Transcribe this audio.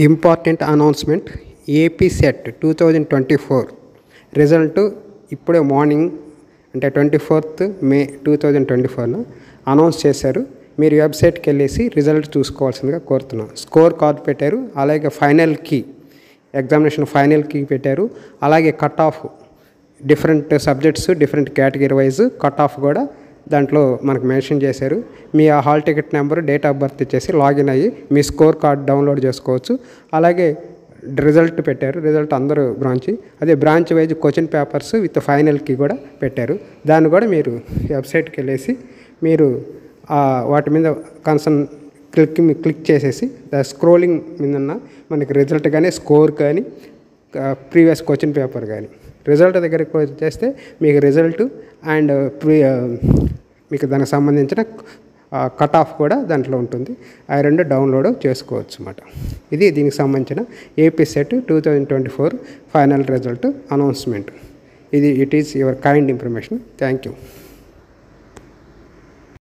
Important announcement AP set 2024 result ఇప్పుడే morning అంటే 24th May 2024 announce చేశారు. మీరు వెబ్సైట్కి వెళ్ళేసి రిజల్ట్ చూసుకోవాల్సిందిగా కోరుతున్నాం. స్కోర్ కార్డ్ పెట్టారు, అలాగే final key, examination final key పెట్టారు, అలాగే cut off different subjects different category wise cut off కూడా దాంట్లో మనకు మెన్షన్ చేశారు. మీ ఆ hall ticket number, date of birth ఇచ్చేసి లాగిన్ అయ్యి మీ స్కోర్ కార్డ్ డౌన్లోడ్ చేసుకోవచ్చు. అలాగే రిజల్ట్ పెట్టారు, రిజల్ట్ అందరూ అదే branch wise question papers with final key కూడా పెట్టారు. దాన్ని కూడా మీరు వెబ్సైట్కి వెళ్ళేసి మీరు వాటి మీద క్లిక్ చేసేసి స్క్రోలింగ్ మీద మనకి రిజల్ట్ కానీ స్కోర్ కానీ ప్రీవియస్ క్వశ్చన్ పేపర్ కానీ రిజల్ట్ దగ్గరికి వచ్చేస్తే మీకు రిజల్ట్ అండ్ మీకు దానికి సంబంధించిన కట్ ఆఫ్ కూడా దాంట్లో ఉంటుంది. ఆ రెండు డౌన్లోడ్ చేసుకోవచ్చు అన్నమాట. ఇది దీనికి సంబంధించిన AP set 2024 final result announcement. It is your kind information. Thank you.